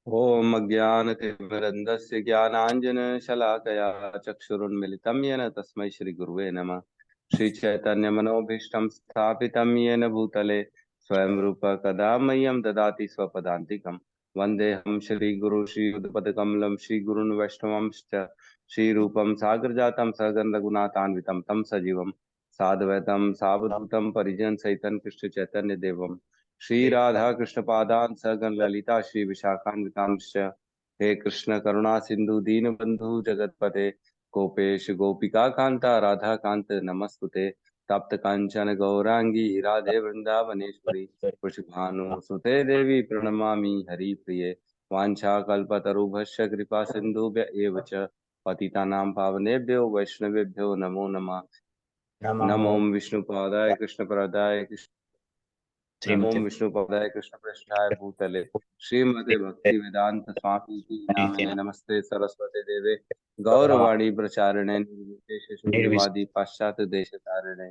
ओम अज्ञानतिमिरन्धस्य ज्ञानाञ्जनशलाकया चक्षुरुन्मिलितं येन तस्मै श्रीगुरुवे नमः। श्रीचैतन्यमनोभीष्टं स्थापितं येन भूतले स्वयं रूप कदा मह्यं ददाति स्वपदान्तिकं। वन्देऽहं श्रीगुरु श्रीयुतपदकमलं श्रीगुरून् वैष्णवंश्च श्रीरूपं सागरजातं सगन्धगुणान्वितं तं सजीवं साद्वैतं सावधूतं परिजनसहितं कृष्णचैतन्यदेवं श्री राधा कृष्ण पादान सगन ललिता श्री विशाखान्वितांश। हे कृष्ण करुणा सिंधु दीन बंधु जगतपते गोपेश गोपिका कांता राधा कांत नमस्तुते। तप्त कांचन गौरांगी राधे वृंदावनेश्वरी वृषभानु सुते देवी प्रणमामि हरि प्रिये। वांछा कल्पतरुभ्यश्च कृपा सिंधुभ्य एव च पतितानां पावनेभ्यो वैष्णवेभ्यो नमो नमः। नमो नमो विष्णुपादाय कृष्णप्रदाय नमो श्रीमते विष्णुपदाय कृष्ण पृष्ठाय भूतले श्रीमते भक्ति वेदांत स्वामी की नामिने नमस्ते सरस्वती देवे गौरवाणी प्रचारिणे निर्विशेष शून्यवादी पाश्चात्य देश तारिणे।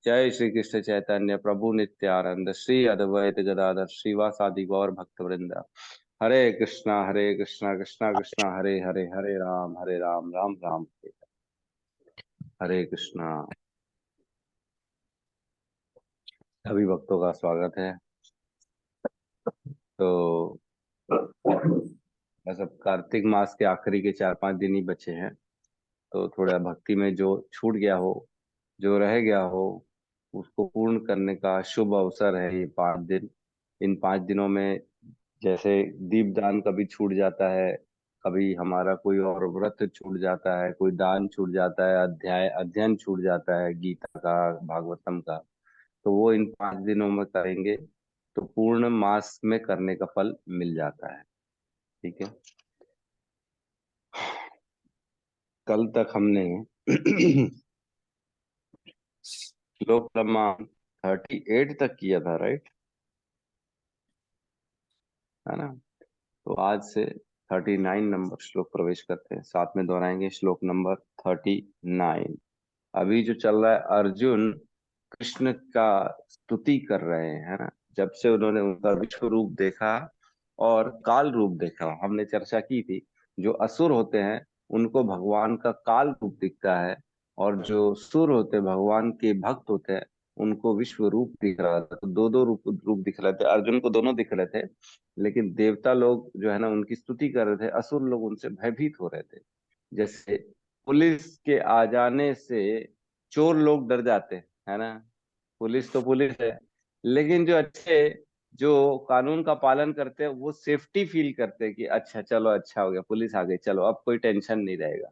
जय श्री कृष्ण चैतन्य प्रभु नित्यानंद श्री अद्वैत गदाधर श्रीवासादि गौर भक्त वृंदा। हरे कृष्णा कृष्णा कृष्णा हरे हरे हरे राम राम राम हरे कृष्णा। सभी भक्तों का स्वागत है। तो बस अब कार्तिक मास के आखिरी के 4-5 दिन ही बचे हैं, तो थोड़ा भक्ति में जो छूट गया हो, जो रह गया हो, उसको पूर्ण करने का शुभ अवसर है ये 5 दिन। इन 5 दिनों में जैसे दीपदान कभी छूट जाता है, कभी हमारा कोई और व्रत छूट जाता है, कोई दान छूट जाता है, अध्याय अध्ययन छूट जाता है गीता का, भागवतम का, तो वो इन 5 दिनों में करेंगे तो पूर्ण मास में करने का फल मिल जाता है। ठीक है। कल तक हमने श्लोक क्रमांक 38 तक किया था, राइट? है ना? तो आज से 39 नंबर श्लोक प्रवेश करते हैं, साथ में दोहराएंगे श्लोक नंबर 39। अभी जो चल रहा है, अर्जुन कृष्ण का स्तुति कर रहे हैं, है ना? जब से उन्होंने उनका विश्व रूप देखा और काल रूप देखा, हमने चर्चा की थी। जो असुर होते हैं उनको भगवान का काल रूप दिखता है, और जो सुर होते भगवान के भक्त होते हैं उनको विश्व रूप दिख रहा था। तो दो दो रूप रूप दिख रहे थे, अर्जुन को दोनों दिख रहे थे। लेकिन देवता लोग जो है ना उनकी स्तुति कर रहे थे, असुर लोग उनसे भयभीत हो रहे थे। जैसे पुलिस के आ जाने से चोर लोग डर जाते हैं, है ना? पुलिस तो पुलिस है, लेकिन जो अच्छे, जो कानून का पालन करते हैं, वो सेफ्टी फील करते हैं कि अच्छा चलो, अच्छा हो गया, पुलिस आ गई, चलो अब कोई टेंशन नहीं रहेगा।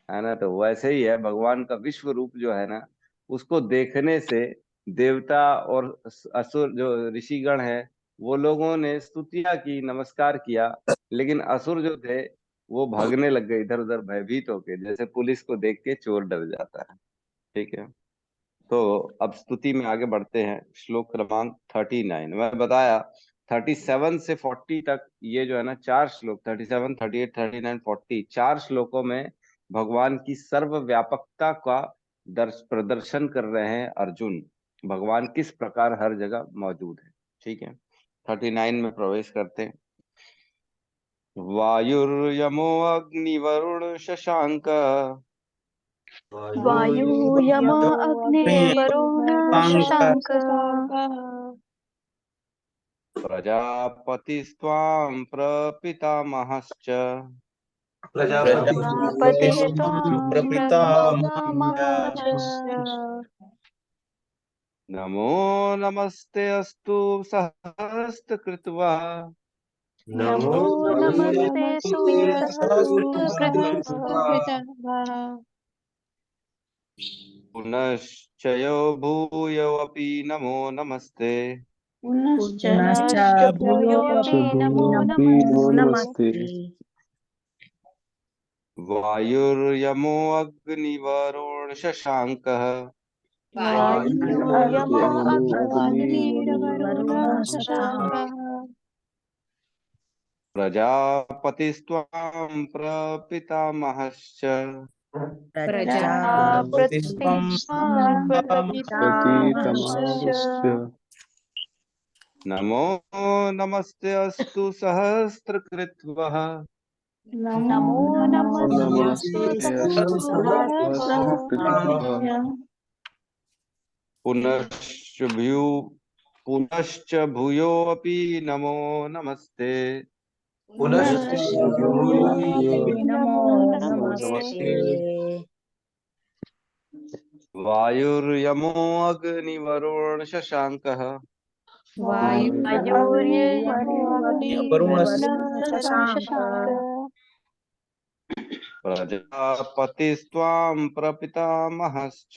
है ना? तो वैसे ही है, भगवान का विश्व रूप जो है ना, उसको देखने से देवता और असुर जो ऋषिगण है, वो लोगों ने स्तुतियां की, नमस्कार किया। लेकिन असुर जो थे वो भागने लग गए इधर उधर, भयभीत होके, जैसे पुलिस को देख के चोर डर जाता है। ठीक है। तो अब स्तुति में आगे बढ़ते हैं। श्लोक क्रमांक 39 मैं बताया, 37 से 40 तक ये जो है ना 4 श्लोक, 37, 38, 39, 40, 4 श्लोकों में भगवान की सर्वव्यापकता का प्रदर्शन कर रहे हैं अर्जुन। भगवान किस प्रकार हर जगह मौजूद है। ठीक है। 39 में प्रवेश करते हैं। वायुर्यमो अग्निवरुण शशांक वायु यम अग्ने वरुण शशांक प्रजापतिस्त्वां प्रपितामहश्च प्रजापतिः त्वां प्रपितामहः च। नमो नमस्ते अस्तु सहस्रकृत्वा नमो नमस्ते सुसहस्रकृत्वः पुनश्चयो भूयो अपि नमो नमस्ते पुनश्च भूयोऽपि नमो नमस्ते। वायुर्यमो अग्निवरुण शशांकः वायु यम अग्निर्वरुणः शशांकः प्रजापतिस्त्वां प्रपितामहश्च प्रजापतिस्त्वां प्रपितामहश्च। नमो नमस्ते अस्तु सहस्रकृत्वः नमो नमस्ते सहस्रकृत्वः पुनश्च भूयोऽपि नमो नमस्ते पुनश्च भूयोऽपि नमो नमस्ते वायुर्यमो अग्निवरुण शशाङ्कः वायुर्यमोऽग्निर्वरुणः प्रजापतिस्त्वां प्रपितामहश्च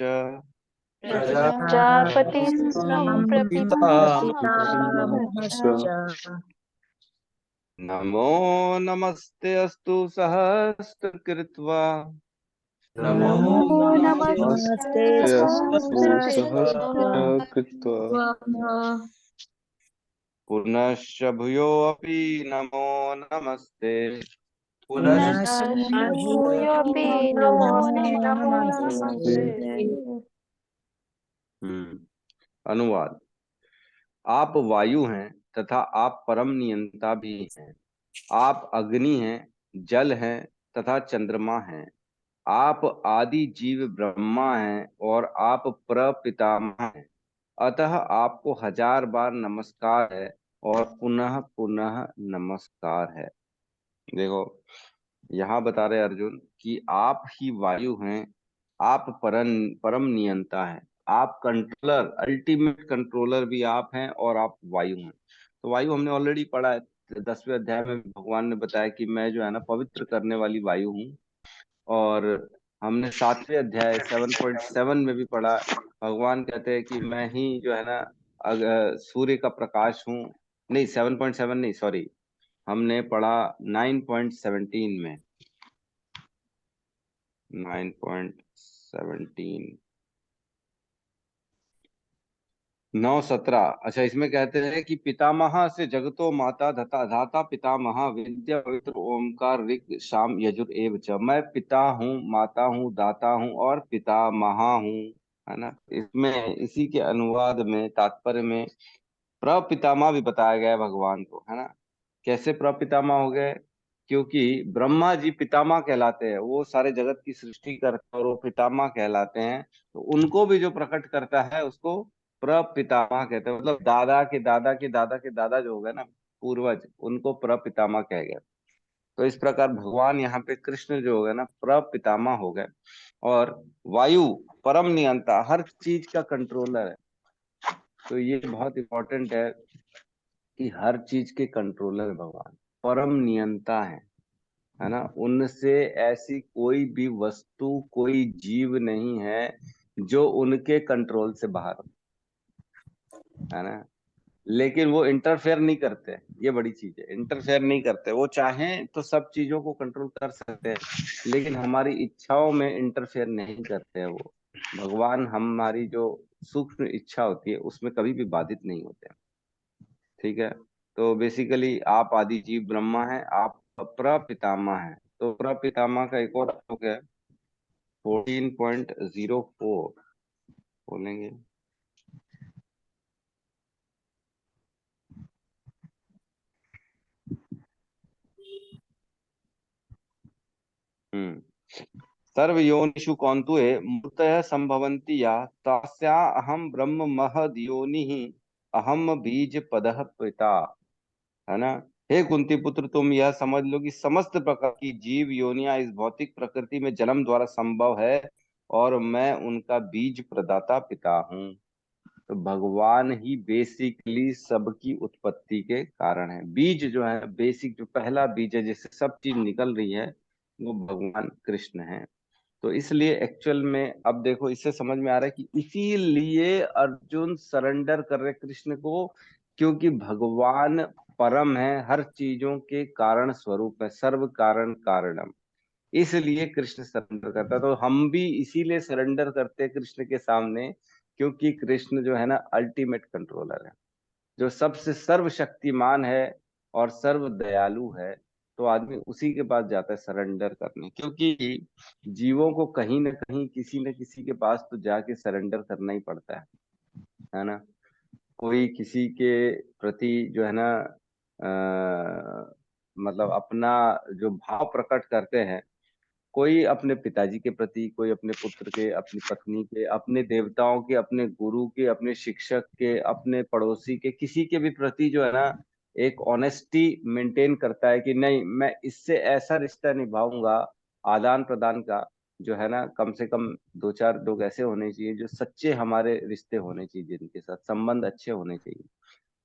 प्रजापतिस्त्वं प्रपितामहश्च नमो नमस्ते अस्तु सहस्रकृत्वा नमो नमस्ते सहस्रकृत्वः पुनश्च भूयोऽपि नमो नमस्ते पुनश्च भूयोऽपि नमो नमस्ते। अनुवाद। आप वायु हैं तथा आप परम नियंता भी हैं। आप अग्नि हैं, जल हैं तथा चंद्रमा हैं। आप आदि जीव ब्रह्मा हैं और आप प्रपितामह हैं। अतः आपको 1000 बार नमस्कार है और पुनः पुनः नमस्कार है। देखो, यहाँ बता रहे अर्जुन कि आप ही वायु हैं, आप परम नियंता हैं, आप कंट्रोलर, अल्टीमेट कंट्रोलर भी आप हैं और आप वायु हैं। तो वायु हमने ऑलरेडी पढ़ा है, 10वें अध्याय में भगवान ने बताया कि मैं जो है ना पवित्र करने वाली वायु हूँ। और हमने 7वें अध्याय 7.7 में भी पढ़ा, भगवान कहते हैं कि मैं ही जो है ना सूर्य का प्रकाश हूँ। नहीं, 7.7 नहीं, सॉरी, हमने पढ़ा 9.17 में, 9.17, 9:17। अच्छा, इसमें कहते हैं कि पितामह से जगतो माता धता धाता पितामह विद्या पवित्र ओमकार ऋग शाम यजुर एव च। मैं पिता हूँ, माता हूँ, दाता हूँ और पितामह हूँ, है ना। इसमें इसी के अनुवाद में, तात्पर्य में प्रपितामह भी बताया गया है भगवान को, है ना। कैसे प्रपितामह हो गए? क्योंकि ब्रह्मा जी पितामह कहलाते हैं, वो सारे जगत की सृष्टि करते हैं और वो पितामह कहलाते हैं। तो उनको भी जो प्रकट करता है उसको प्रपितामह कहते हैं, मतलब दादा के दादा के दादा के दादा जो हो गए ना, पूर्वज, उनको प्रपितामह कह गए। तो इस प्रकार भगवान यहाँ पे कृष्ण जो हो गए ना प्रपितामह हो गए। और वायु परम नियंता, हर चीज का कंट्रोलर है। तो ये बहुत इंपॉर्टेंट है कि हर चीज के कंट्रोलर भगवान परम नियंता है ना। उनसे ऐसी कोई भी वस्तु, कोई जीव नहीं है जो उनके कंट्रोल से बाहर हो, है ना। लेकिन वो इंटरफेयर नहीं करते, ये बड़ी चीज है, इंटरफेयर नहीं करते। वो चाहें तो सब चीजों को कंट्रोल कर सकते हैं, लेकिन हमारी इच्छाओं में इंटरफेयर नहीं करते हैं वो। भगवान हमारी जो सूक्ष्म इच्छा होती है उसमें कभी भी बाधित नहीं होते हैं। ठीक है। तो बेसिकली आप आदि जीव ब्रह्मा हैं, आप प्रपितामह हैं। तो प्रपितामह का एक और श्लोक है, 14.04 बोलेंगे। सर्वयोनिषु कौन्तेय मूर्तयः सम्भवन्ति या तस्या अहम ब्रह्म महद्योनिः अहम बीज पदः पिता, है ना। हे कुंती पुत्र, तुम यह समझ लो कि समस्त प्रकार की जीव योनियां इस भौतिक प्रकृति में जन्म द्वारा संभव है और मैं उनका बीज प्रदाता पिता हूँ। तो भगवान ही बेसिकली सबकी उत्पत्ति के कारण है। बीज जो है, बेसिक जो पहला बीज है जिससे सब चीज निकल रही है, वो भगवान कृष्ण है। तो इसलिए एक्चुअल में अब देखो, इससे समझ में आ रहा है कि इसीलिए अर्जुन सरेंडर कर रहे कृष्ण को, क्योंकि भगवान परम है, हर चीजों के कारण स्वरूप है, सर्व कारण कारणम। इसलिए कृष्ण सरेंडर करता है। तो हम भी इसीलिए सरेंडर करते हैं कृष्ण के सामने, क्योंकि कृष्ण जो है ना अल्टीमेट कंट्रोलर है, जो सबसे सर्वशक्तिमान है और सर्व दयालु है। तो आदमी उसी के पास जाता है सरेंडर करने, क्योंकि जीवों को कहीं ना कहीं किसी न किसी के पास तो जाके सरेंडर करना ही पड़ता है ना। कोई किसी के प्रति जो है ना मतलब अपना जो भाव प्रकट करते हैं, कोई अपने पिताजी के प्रति, कोई अपने पुत्र के, अपनी पत्नी के, अपने देवताओं के, अपने गुरु के, अपने शिक्षक के, अपने पड़ोसी के, किसी के भी प्रति जो है ना एक ऑनेस्टी मेंटेन करता है कि नहीं, मैं इससे ऐसा रिश्ता निभाऊंगा, आदान प्रदान का जो है ना, कम से कम दो चार लोग ऐसे होने चाहिए जो सच्चे हमारे रिश्ते होने चाहिए, जिनके साथ संबंध अच्छे होने चाहिए।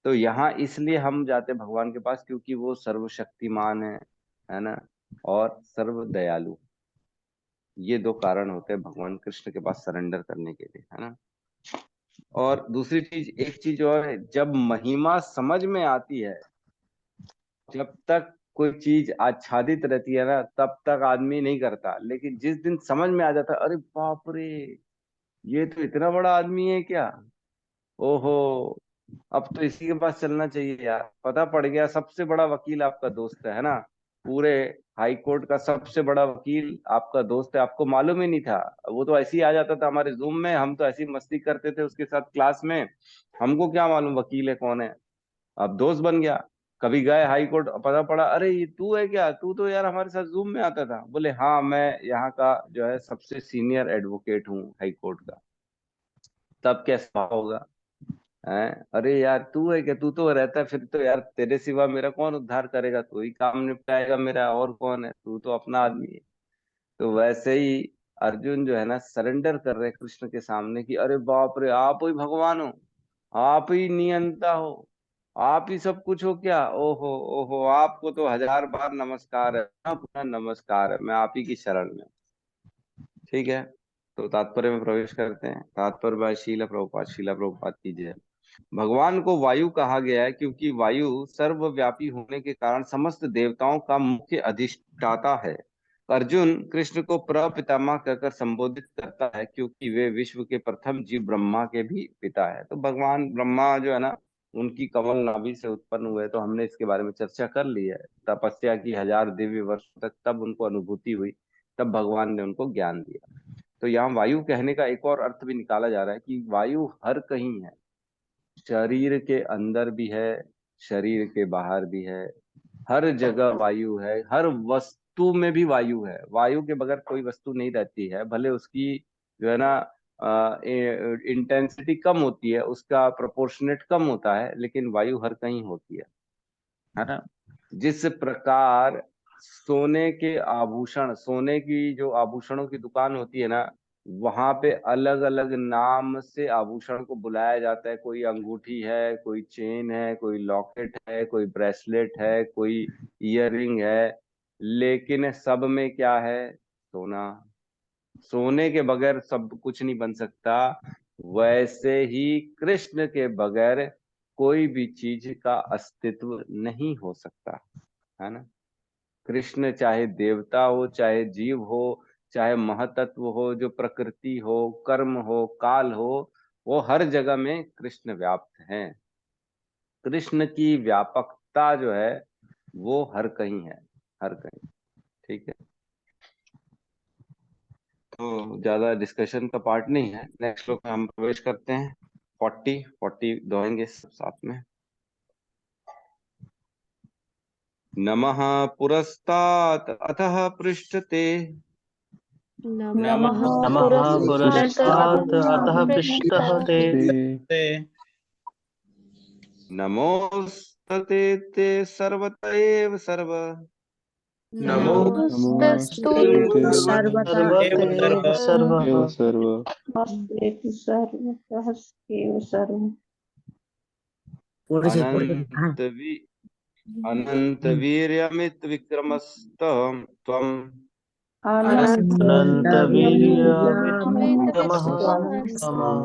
तो यहाँ इसलिए हम जाते हैं भगवान के पास, क्योंकि वो सर्वशक्तिमान है ना, और सर्व दयालु। ये दो कारण होते हैं भगवान कृष्ण के पास सरेंडर करने के लिए, है ना। और दूसरी चीज, एक चीज और है, जब महिमा समझ में आती है, जब तक कोई चीज आच्छादित रहती है ना, तब तक आदमी नहीं करता, लेकिन जिस दिन समझ में आ जाता है, अरे बाप रे, ये तो इतना बड़ा आदमी है क्या, ओहो, अब तो इसी के पास चलना चाहिए यार, पता पड़ गया सबसे बड़ा वकील आपका दोस्त है ना, पूरे हाई कोर्ट का सबसे बड़ा वकील आपका दोस्त है, आपको मालूम ही नहीं था। वो तो ऐसे ही आ जाता था हमारे जूम में, हम तो ऐसी मस्ती करते थे उसके साथ क्लास में, हमको क्या मालूम वकील है कौन है। अब दोस्त बन गया, कभी गए हाई कोर्ट, पता पड़ा, अरे ये तू है क्या, तू तो यार हमारे साथ जूम में आता था, बोले हाँ, मैं यहाँ का जो है सबसे सीनियर एडवोकेट हूँ हाई कोर्ट का। तब कैसा होगा है, अरे यार तू है क्या, तू तो रहता है, फिर तो यार तेरे सिवा मेरा कौन उद्धार करेगा, तू ही काम निपटाएगा मेरा, और कौन है, तू तो अपना आदमी है। तो वैसे ही अर्जुन जो है ना सरेंडर कर रहे हैं कृष्ण के सामने कि अरे बाप रे, आप ही भगवान हो, आप ही नियंता हो, आप ही सब कुछ हो क्या, ओहो ओहो, आपको तो हजार बार नमस्कार है, अपना नमस्कार है, मैं आप ही की शरण में। ठीक है, तो तात्पर्य में प्रवेश करते हैं। तात्पर्य बाय शीला प्रभुपाद की जय। भगवान को वायु कहा गया है क्योंकि वायु सर्वव्यापी होने के कारण समस्त देवताओं का मुख्य अधिष्ठाता है। अर्जुन कृष्ण को प्रपितामह कहकर संबोधित करता है क्योंकि वे विश्व के प्रथम जीव ब्रह्मा के भी पिता है। तो भगवान ब्रह्मा जो है ना, उनकी कमल नाभि से उत्पन्न हुए, तो हमने इसके बारे में चर्चा कर ली है। तपस्या की 1000 दिव्य वर्ष तक तब उनको अनुभूति हुई, तब भगवान ने उनको ज्ञान दिया। तो यहाँ वायु कहने का एक और अर्थ भी निकाला जा रहा है कि वायु हर कहीं है, शरीर के अंदर भी है, शरीर के बाहर भी है, हर जगह वायु है, हर वस्तु में भी वायु है। वायु के बगैर कोई वस्तु नहीं रहती है, भले उसकी जो है ना इंटेंसिटी कम होती है, उसका प्रोपोर्शनेट कम होता है, लेकिन वायु हर कहीं होती है ना। जिस प्रकार सोने के आभूषण, सोने की जो आभूषणों की दुकान होती है ना, वहां पे अलग अलग नाम से आभूषण को बुलाया जाता है, कोई अंगूठी है, कोई चेन है, कोई लॉकेट है, कोई ब्रेसलेट है, कोई ईयररिंग है, लेकिन सब में क्या है, सोना। सोने के बगैर सब कुछ नहीं बन सकता। वैसे ही कृष्ण के बगैर कोई भी चीज का अस्तित्व नहीं हो सकता, है ना। कृष्ण चाहे देवता हो, चाहे जीव हो, चाहे महतत्व हो, जो प्रकृति हो, कर्म हो, काल हो, वो हर जगह में कृष्ण व्याप्त हैं। कृष्ण की व्यापकता जो है वो हर कहीं है, हर कहीं। ठीक है, तो ज्यादा डिस्कशन का पार्ट नहीं है, नेक्स्ट श्लोक में हम प्रवेश करते हैं। 40 दोहेंगे सब साथ में। नमः पुरस्तात् अथः पृष्ठते, नमः नमः पुरस्तात् पुरस्तात् अतः पृष्ठः ते नमोस्तते ते सर्वत एव सर्व। नमोस्तस्तु सर्वदा सर्वतेव सर्वः एव सर्वतः एव सर्वम् अनंत वि अनंत वीर्यमित विक्रमस्तम त्वं अनन्तवीर्यविक्रमः तमः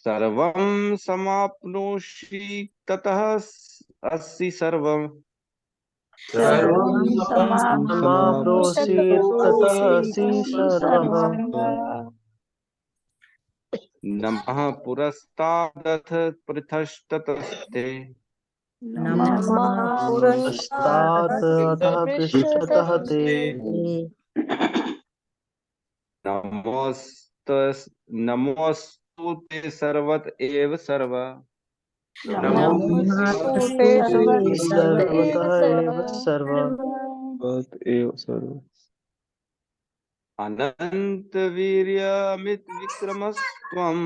सर्वं समाप्नोषि ततः अस्सि सर्वम्। सर्वं समाप्नोषि ततः असि सर्वः। नमः पुरस्तादथ पृथस्ततस्ते, नमः पुरस्तात् अतः पृष्ठतः ते नमोस्तस् नमोस्तस्मै ते सर्वत एव सर्व। नमोस्तुते सर्वतः एव सर्व अनंत वीर्यमित विक्रमस्त्वम्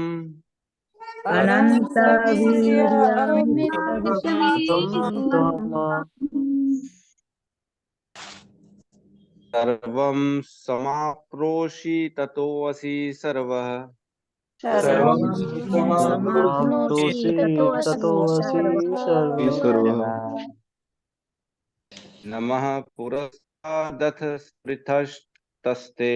सर्वं समाप्नोषि ततोऽसि सर्वः। समाप्नोषि ततोऽसि सर्वः। नमः पुरस्तादथ पृथस्तस्ते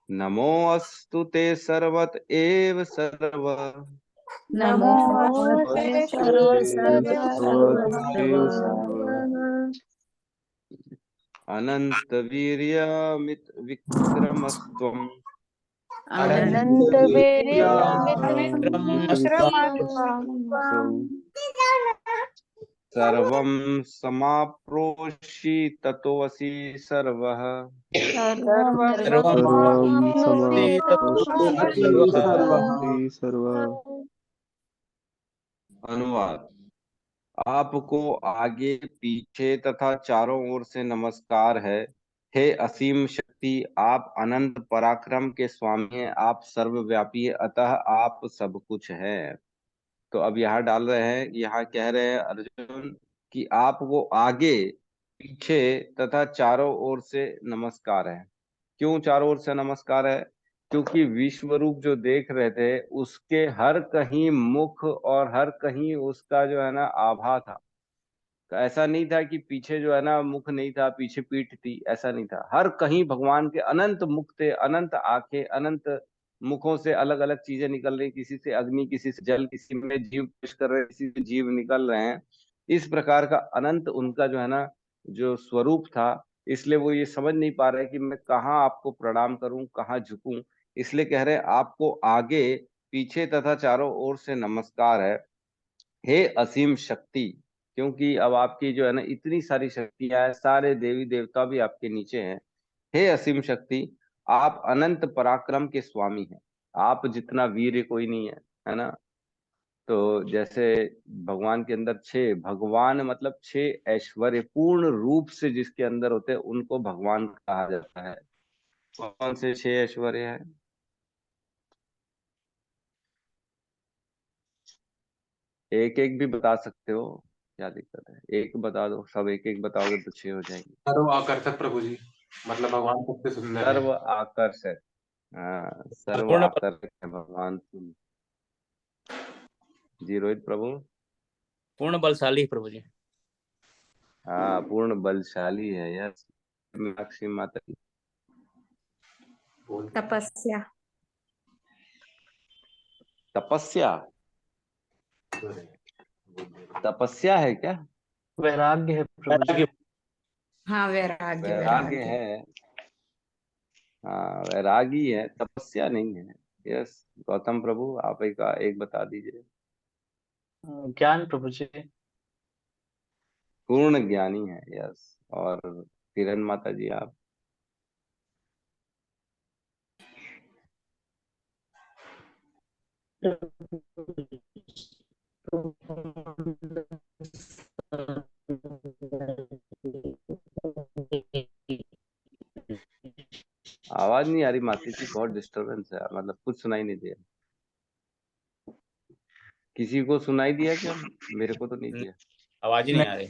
नमोऽस्तु ते सर्वत एव सर्व। अनंत वीर्यमित विक्रमस्त्वम् सर्वं समाप्नोषि ततोऽसि सर्वः। अनुवाद। आपको आगे पीछे तथा चारों ओर से नमस्कार है। हे असीम शक्ति, आप अनंत पराक्रम के स्वामी हैं, आप सर्वव्यापी हैं, अतः आप सब कुछ हैं। तो अब यहाँ डाल रहे हैं, यहाँ कह रहे हैं अर्जुन कि आपको आगे पीछे तथा चारों ओर से नमस्कार है। क्यों चारों ओर से नमस्कार है? क्योंकि विश्व रूप जो देख रहे थे उसके हर कहीं मुख और हर कहीं उसका जो है ना आभा था। तो ऐसा नहीं था कि पीछे जो है ना मुख नहीं था, पीछे पीठ थी, ऐसा नहीं था। हर कहीं भगवान के अनंत मुख थे, अनंत आंखें, अनंत मुखों से अलग अलग चीजें निकल रही, किसी से अग्नि, किसी से जल, किसी में जीव प्रवेश कर रहे हैं, किसी से जीव निकल रहे हैं। इस प्रकार का अनंत उनका जो है ना जो स्वरूप था, इसलिए वो ये समझ नहीं पा रहे कि मैं कहाँ आपको प्रणाम करूं, कहाँ झुकूं। इसलिए कह रहे हैं आपको आगे पीछे तथा चारों ओर से नमस्कार है, हे असीम शक्ति। क्योंकि अब आपकी जो है ना इतनी सारी शक्तियां हैं, सारे देवी देवता भी आपके नीचे हैं। हे असीम शक्ति, आप अनंत पराक्रम के स्वामी हैं, आप जितना वीर कोई नहीं है ना। तो जैसे भगवान के अंदर छह भगवान मतलब छह ऐश्वर्य पूर्ण रूप से जिसके अंदर होते हैं उनको भगवान कहा जाता है। कौन से छह ऐश्वर्य है? एक एक भी बता सकते हो, क्या दिक्कत है? एक बता दो, सब एक एक बताओगे तो छह हो जाएंगे। सर्व आकर्षक प्रभु जी, मतलब भगवान सबसे सुंदर है। सर्व आकर्षक। हाँ, सर्व पूर्ण आकर्षक है भगवान तुम। जी रोहित प्रभु। पूर्ण बलशाली प्रभु जी। हाँ, पूर्ण बलशाली है। यस मीनाक्षी माता की। तपस्या। तपस्या। तपस्या है क्या? वैराग्य है प्रभु जी। हाँ, वैराग्य वैराग्य है। हाँ, वैरागी है, तपस्या नहीं है। यस गौतम प्रभु, आप एक बता दीजिए। ज्ञान प्रभु जी। पूर्ण ज्ञानी है। यस। और किरण माता जी आप? आवाज नहीं आ रही माता जी, बहुत डिस्टरबेंस है, मतलब कुछ सुनाई नहीं दिया। किसी को सुनाई दिया क्या? मेरे को तो नहीं दिया। आवाज ही नहीं आ रही।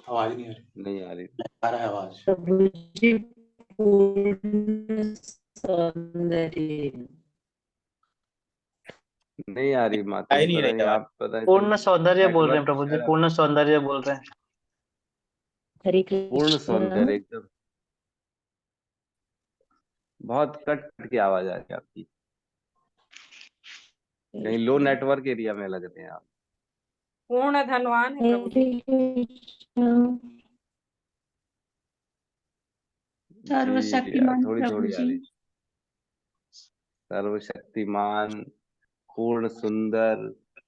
आवाज नहीं आ रही। नहीं आ रही। आ रहा है आवाज। प्रभु जी पूर्ण सौंदर्य। नहीं आ रही माता आ जी, ही नहीं पता रही नहीं आवाज। आप पता नहीं पूर्ण सौंदर्य बोल रहे हैं नेटवर्क प्रभु जी, शायद पूर्ण सौंदर्य बोल रहे हैं। हरे पूर्ण कृष्ण। सौंदर्य एकदम बहुत कट कट की आवाज आ रही है आपकी। कहीं लो नेटवर्क एरिया में लगते हैं आप। पूर्ण धनवान है प्रभु जी। जी थोड़ी थोड़ी आ रही। सर्वशक्तिमान, पूर्ण सुंदर,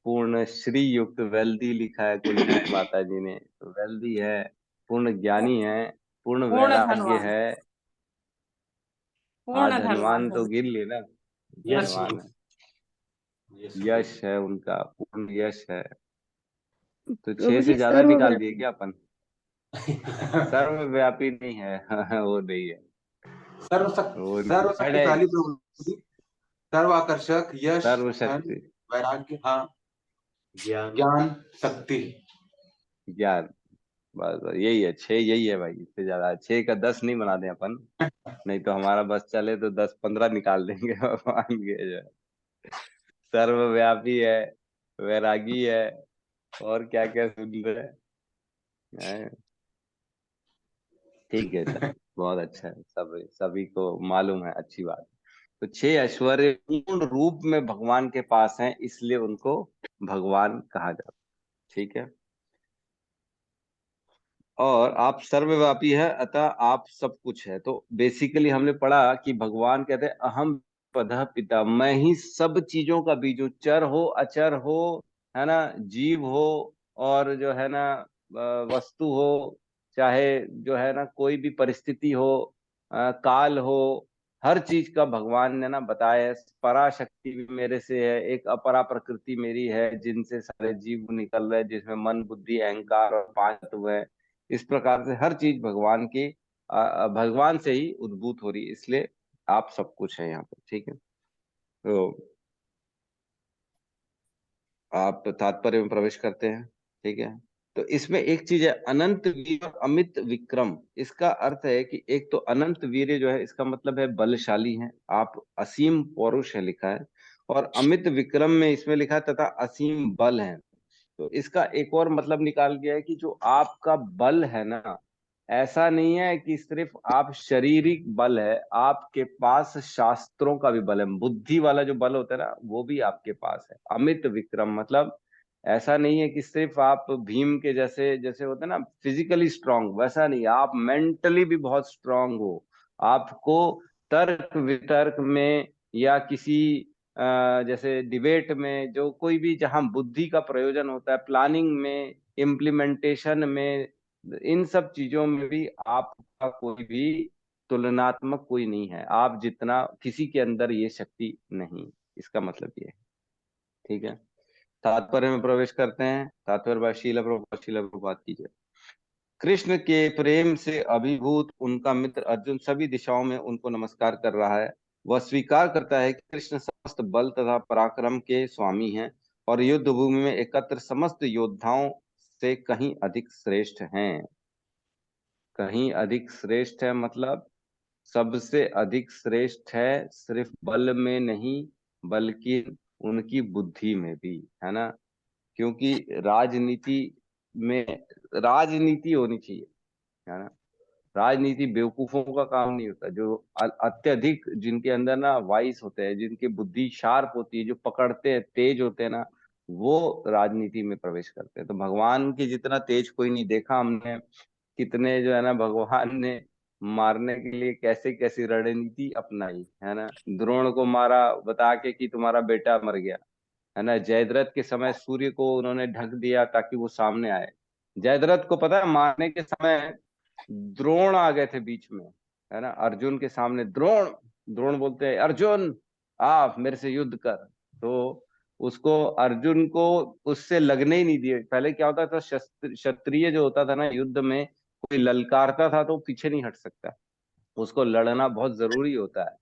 पूर्ण श्री युक्त, वेल्दी लिखा है कुलदीप माता जी ने, तो वेल्दी है, पूर्ण ज्ञानी है, पूर्ण पूर्ण वैराग्य धनवान। है। हाँ, पूर्ण धनवान तो धनवान। गिन लिए ना, यश धनवान है, यश यश है उनका, पूर्ण यश है। तो 6 प्रभु से जी ज्यादा निकाल सर्वव्यापी। दिए क्या अपन? सर्वव्यापी नहीं है। वो नहीं है, वो नहीं है। सर्वशक्तिशाली प्रभु जी, सर्वाकर्षक, यश, धन, सर्वशक्ति, वैराग्य, हाँ, ज्ञान, शक्ति। ज्ञान, बस बस यही है, 6 यही है भाई। इससे ज्यादा 6 का 10 नहीं बना दे अपन, नहीं तो हमारा बस चले तो 10-15 निकाल देंगे। भगवान के जो है, सर्वव्यापी है, वैरागी है, और क्या क्या सुन रहे हैं। ठीक है सर, बहुत अच्छा है, सब सभी को मालूम है, अच्छी बात है। तो 6 ऐश्वर्य पूर्ण रूप में भगवान के पास हैं, इसलिए उनको भगवान कहा जाता है। ठीक है, और आप सर्वव्यापी है, अतः आप सब कुछ है। तो बेसिकली हमने पढ़ा कि भगवान कहते हैं अहम पदः पिता, मैं ही सब चीजों का बीज हूँ, चर हो अचर हो, है ना, जीव हो, और जो है ना वस्तु हो, चाहे जो है ना कोई भी परिस्थिति हो, काल हो, हर चीज का भगवान ने ना बताया है। पराशक्ति भी मेरे से है, एक अपरा प्रकृति मेरी है, जिनसे सारे जीव निकल रहे हैं, जिसमें मन बुद्धि अहंकार और 5 तत्व है। इस प्रकार से हर चीज भगवान की भगवान से ही उद्भूत हो रही है, इसलिए आप सब कुछ है यहाँ पर। ठीक है, तो आप तात्पर्य में प्रवेश करते हैं। ठीक है, तो इसमें एक चीज है, अनंत वीर और अमित विक्रम। इसका अर्थ है कि एक तो अनंत वीर्य जो है, इसका मतलब है बलशाली है, आप असीम पौरुष है लिखा है, और अमित विक्रम में इसमें लिखा है तथा असीम बल है। तो इसका एक और मतलब निकाल गया है कि जो आपका बल है ना, ऐसा नहीं है कि सिर्फ आप शारीरिक बल है, आपके पास शास्त्रों का भी बल है, बुद्धि वाला जो बल होता है ना, वो भी आपके पास है। अमित विक्रम मतलब ऐसा नहीं है कि सिर्फ आप भीम के जैसे जैसे होते हैं ना फिजिकली स्ट्रांग, वैसा नहीं, आप मेंटली भी बहुत स्ट्रांग हो। आपको तर्क वितर्क में या किसी जैसे डिबेट में, जो कोई भी जहां बुद्धि का प्रयोजन होता है, प्लानिंग में, इम्प्लीमेंटेशन में, इन सब चीजों में भी आपका कोई भी तुलनात्मक कोई नहीं है, आप जितना किसी के अंदर ये शक्ति नहीं। इसका मतलब ये है। ठीक है, तात्पर्य में प्रवेश करते हैं। तात्पर्य शील प्रभुपाद कीजिए। कृष्ण के प्रेम से अभिभूत उनका मित्र अर्जुन सभी दिशाओं में उनको नमस्कार कर रहा है। वह स्वीकार करता है कि कृष्ण समस्त बल तथा पराक्रम के स्वामी हैं, और युद्ध भूमि में एकत्र समस्त योद्धाओं से कहीं अधिक श्रेष्ठ हैं। कहीं अधिक श्रेष्ठ है मतलब सबसे अधिक श्रेष्ठ है, सिर्फ बल में नहीं बल्कि उनकी बुद्धि में भी, है ना। क्योंकि राजनीति में राजनीति होनी चाहिए, है ना। राजनीति बेवकूफों का काम नहीं होता, जो अत्यधिक जिनके अंदर ना वाइस होते हैं, जिनकी बुद्धि शार्प होती है, जो पकड़ते हैं, तेज होते हैं ना, वो राजनीति में प्रवेश करते हैं। तो भगवान की जितना तेज कोई नहीं देखा हमने। कितने जो है ना भगवान ने मारने के लिए कैसे कैसी रणनीति अपनाई, है ना। द्रोण को मारा बता के कि तुम्हारा बेटा मर गया, है ना। जयद्रथ के समय सूर्य को उन्होंने ढक दिया ताकि वो सामने आए। जयद्रथ को पता है मारने के समय द्रोण आ गए थे बीच में, है ना, अर्जुन के सामने। द्रोण द्रोण बोलते हैं अर्जुन आ मेरे से युद्ध कर। तो उसको अर्जुन को उससे लगने ही नहीं दिए। पहले क्या होता था, क्षत्रिय जो होता था ना, युद्ध में कोई ललकारता था तो पीछे नहीं हट सकता, उसको लड़ना बहुत जरूरी होता है।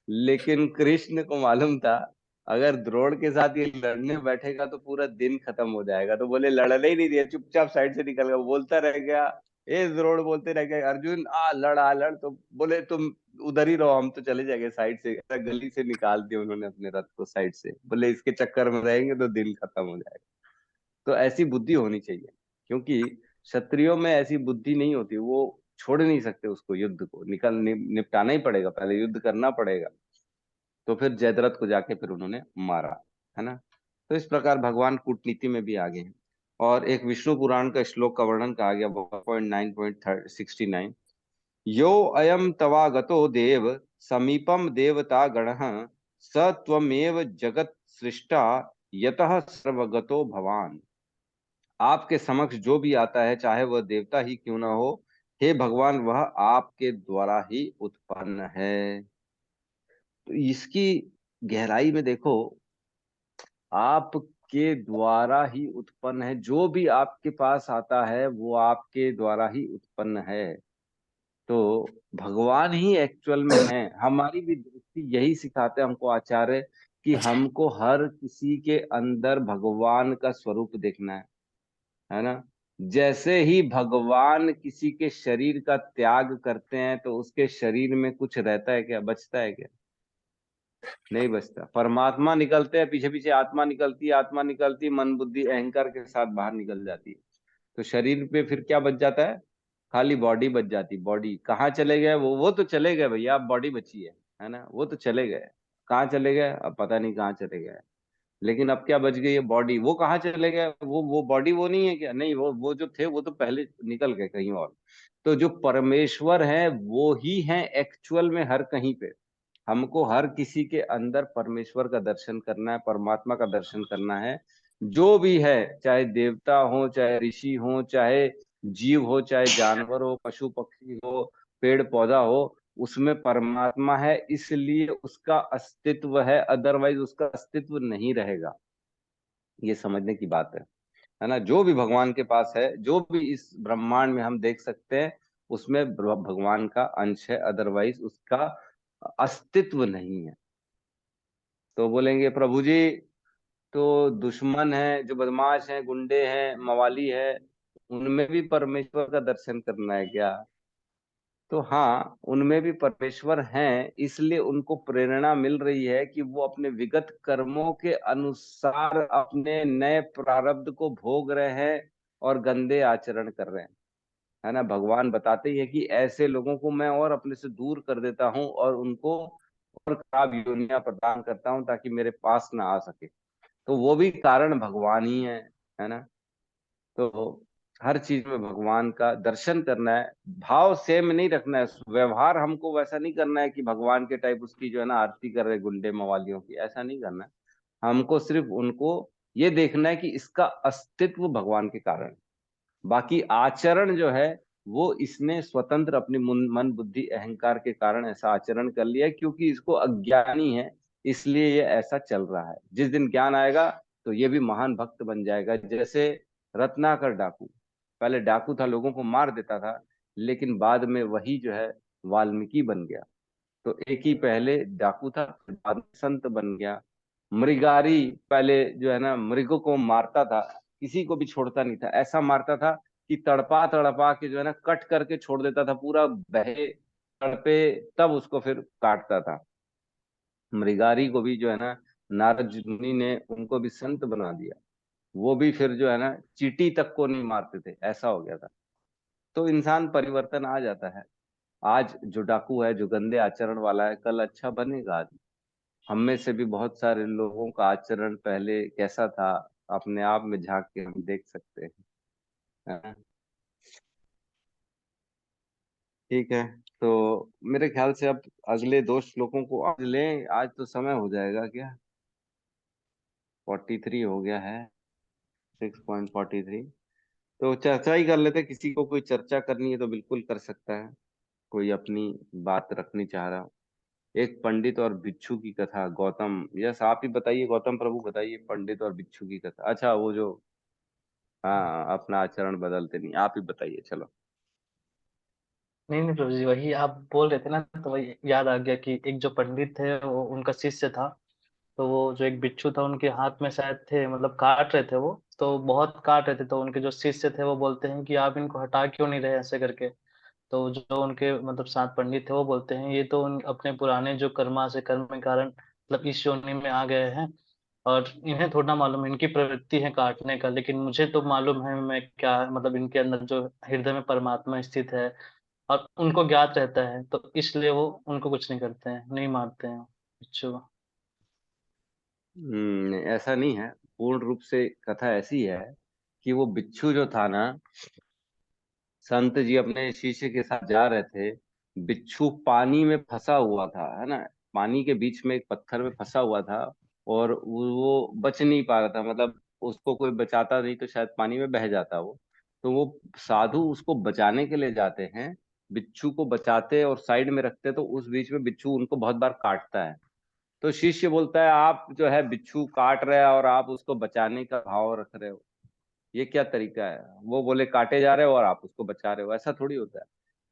लेकिन कृष्ण को मालूम था अगर द्रोण के साथ ये लड़ने बैठेगा तो पूरा दिन खत्म हो जाएगा, तो बोले लड़ने ही नहीं दिया, चुपचाप साइड से निकल गया। बोलता रह गया, ए द्रोण बोलते रह गए अर्जुन आ लड़, तो बोले तुम उधर ही रहो, हम तो चले जाएंगे साइड से। गली से निकाल दिया उन्होंने अपने रथ को साइड से, बोले इसके चक्कर में रहेंगे तो दिन खत्म हो जाएगा। तो ऐसी बुद्धि होनी चाहिए, क्योंकि क्षत्रियों में ऐसी बुद्धि नहीं होती, वो छोड़ नहीं सकते उसको, युद्ध को निपटाना ही पड़ेगा, पहले युद्ध करना पड़ेगा। तो फिर जयद्रथ को जाके फिर उन्होंने मारा, है ना। तो इस प्रकार भगवान कूटनीति में भी आगे हैं। और एक विष्णु पुराण का श्लोक का वर्णन कहा गया 1.9.69, यो अयम तवागतो देव समीपम देवता गणः स त्वमेव जगत सृष्टा यतः सर्वगतो भवान। आपके समक्ष जो भी आता है, चाहे वह देवता ही क्यों ना हो, हे भगवान वह आपके द्वारा ही उत्पन्न है। तो इसकी गहराई में देखो, आपके द्वारा ही उत्पन्न है, जो भी आपके पास आता है वो आपके द्वारा ही उत्पन्न है। तो भगवान ही एक्चुअल में है। हमारी भी दृष्टि यही सिखाते हैं हमको आचार्य, कि हमको हर किसी के अंदर भगवान का स्वरूप देखना है ना। जैसे ही भगवान किसी के शरीर का त्याग करते हैं तो उसके शरीर में कुछ रहता है क्या, बचता है क्या? नहीं बचता। परमात्मा निकलते हैं, पीछे पीछे आत्मा निकलती है, आत्मा निकलती है, मन बुद्धि अहंकार के साथ बाहर निकल जाती है। तो शरीर पे फिर क्या बच जाता है? खाली बॉडी बच जाती। बॉडी कहाँ चले गए? वो तो चले गए भैया, अब बॉडी बची है ना। वो तो चले गए, कहाँ चले गए अब पता नहीं कहाँ चले गए। लेकिन अब क्या बच गई है? बॉडी। वो कहाँ चले गए? वो बॉडी वो नहीं है क्या? नहीं, वो जो थे वो तो पहले निकल गए कहीं और। तो जो परमेश्वर है वो ही है एक्चुअल में हर कहीं पे। हमको हर किसी के अंदर परमेश्वर का दर्शन करना है, परमात्मा का दर्शन करना है। जो भी है, चाहे देवता हो, चाहे ऋषि हो, चाहे जीव हो, चाहे जानवर हो, पशु पक्षी हो, पेड़ पौधा हो, उसमें परमात्मा है, इसलिए उसका अस्तित्व है, अदरवाइज उसका अस्तित्व नहीं रहेगा। ये समझने की बात है ना। जो भी भगवान के पास है, जो भी इस ब्रह्मांड में हम देख सकते हैं, उसमें भगवान का अंश है, अदरवाइज उसका अस्तित्व नहीं है। तो बोलेंगे प्रभु जी, तो दुश्मन है, जो बदमाश हैं, गुंडे हैं, मवाली है, उनमें भी परमेश्वर का दर्शन करना है क्या? तो हाँ, उनमें भी परमेश्वर हैं, इसलिए उनको प्रेरणा मिल रही है कि वो अपने विगत कर्मों के अनुसार अपने नए प्रारब्ध को भोग रहे हैं और गंदे आचरण कर रहे हैं, है ना। भगवान बताते ही है कि ऐसे लोगों को मैं और अपने से दूर कर देता हूँ और उनको और खराब योनियां प्रदान करता हूँ ताकि मेरे पास ना आ सके। तो वो भी कारण भगवान ही है ना। तो हर चीज में भगवान का दर्शन करना है। भाव सेम नहीं रखना है, व्यवहार हमको वैसा नहीं करना है कि भगवान के टाइप उसकी जो है ना आरती कर रहे गुंडे मवालियों की, ऐसा नहीं करना है। हमको सिर्फ उनको ये देखना है कि इसका अस्तित्व भगवान के कारण है। बाकी आचरण जो है वो इसने स्वतंत्र अपनी मन बुद्धि अहंकार के कारण ऐसा आचरण कर लिया है, क्योंकि इसको अज्ञानी है, इसलिए ये ऐसा चल रहा है। जिस दिन ज्ञान आएगा तो ये भी महान भक्त बन जाएगा। जैसे रत्नाकर डाकू, पहले डाकू था, लोगों को मार देता था, लेकिन बाद में वही जो है वाल्मीकि बन गया। तो एक ही पहले डाकू था, फिर बाद में संत बन गया। मृगारी पहले जो है ना मृगों को मारता था, किसी को भी छोड़ता नहीं था, ऐसा मारता था कि तड़पा तड़पा के जो है ना कट करके छोड़ देता था, पूरा बहे तड़पे, तब उसको फिर काटता था। मृगारी को भी जो है ना नारद मुनि ने उनको भी संत बना दिया। वो भी फिर जो है ना चींटी तक को नहीं मारते थे, ऐसा हो गया था। तो इंसान परिवर्तन आ जाता है। आज जो डाकू है, जो गंदे आचरण वाला है, कल अच्छा बनेगा आदमी। हम में से भी बहुत सारे लोगों का आचरण पहले कैसा था, अपने आप में झांक के हम देख सकते हैं, है ना? ठीक है। तो मेरे ख्याल से अब अगले दो श्लोकों को आज लें। आज तो समय हो जाएगा क्या? 43 हो गया है, 6.43। तो चर्चा ही कर लेते, किसी को कोई चर्चा करनी है तो बिल्कुल कर सकता है, कोई अपनी बात रखनी चाह रहा हो। एक पंडित और बिच्छू की कथा, गौतम। यस, आप ही बताइए, गौतम प्रभु बताइए, पंडित और बिच्छू की कथा। अच्छा, वो जो, हाँ, अपना आचरण बदलते नहीं, आप ही बताइए चलो। नहीं नहीं प्रभु जी, वही आप बोल रहे थे ना, तो वही याद आ गया कि एक जो पंडित थे वो उनका शिष्य था। तो वो जो एक बिच्छू था उनके हाथ में शायद थे, मतलब काट रहे थे वो, तो बहुत काट रहे थे। तो उनके जो शिष्य थे वो बोलते हैं कि आप इनको हटा क्यों नहीं रहे ऐसे करके। तो जो उनके मतलब सात पंडित थे वो बोलते हैं ये तो अपने पुराने जो कर्मा से कर्म के कारण मतलब इस योनि में आ गए हैं, और इन्हें थोड़ा मालूम है, इनकी प्रवृत्ति है काटने का, लेकिन मुझे तो मालूम है मैं क्या, मतलब इनके अंदर जो हृदय में परमात्मा स्थित है और उनको ज्ञात रहता है, तो इसलिए वो उनको कुछ नहीं करते हैं, नहीं मारते हैं बिच्छू को। ऐसा नहीं है। पूर्ण रूप से कथा ऐसी है कि वो बिच्छू जो था ना, संत जी अपने शिष्य के साथ जा रहे थे, बिच्छू पानी में फंसा हुआ था, है ना। पानी के बीच में एक पत्थर में फंसा हुआ था, और वो बच नहीं पा रहा था, मतलब उसको कोई बचाता नहीं तो शायद पानी में बह जाता वो। तो वो साधु उसको बचाने के लिए जाते हैं, बिच्छू को बचाते और साइड में रखते, तो उस बीच में बिच्छू उनको बहुत बार काटता है। तो शिष्य बोलता है आप जो है बिच्छू काट रहे हैं और आप उसको बचाने का भाव रख रहे हो, ये क्या तरीका है? वो बोले काटे जा रहे हो और आप उसको बचा रहे हो, ऐसा थोड़ी होता है।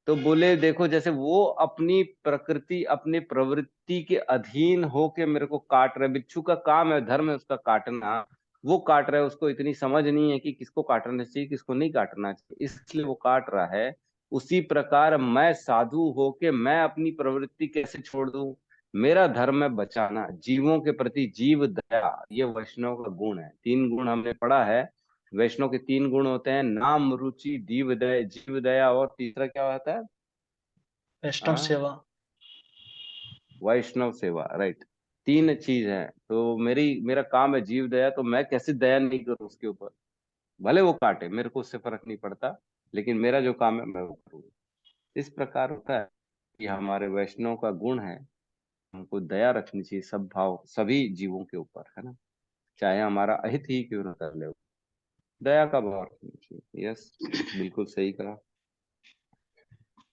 तो बोले देखो, जैसे वो अपनी प्रकृति अपनी प्रवृत्ति के अधीन होके मेरे को काट रहे, बिच्छू का काम है, धर्म है उसका काटना, वो काट रहा है, उसको इतनी समझ नहीं है कि किसको काटना चाहिए किसको नहीं काटना चाहिए, इसलिए वो काट रहा है। उसी प्रकार मैं साधु होके मैं अपनी प्रवृत्ति कैसे छोड़ दूं? मेरा धर्म है बचाना, जीवों के प्रति जीव दया, ये वैष्णव का गुण है। 3 गुण हमने पढ़ा है, वैष्णव के 3 गुण होते हैं, नाम रुचि जीव दया, जीव दया, और तीसरा क्या होता है? वैष्णव हाँ, सेवा। वैष्णव सेवा, राइट। 3 चीज है। तो मेरा काम है जीव दया, तो मैं कैसे दया नहीं करूं उसके ऊपर? भले वो काटे, मेरे को उससे फर्क नहीं पड़ता, लेकिन मेरा जो काम है मैं वो करूँ। इस प्रकार होता है कि हमारे वैष्णव का गुण है, हमको दया रखनी चाहिए सब भाव सभी जीवों के ऊपर, है ना, चाहे हमारा अहित ही क्यों न कर ले, दया का भाव रखना चाहिए। यस, बिल्कुल सही कहा।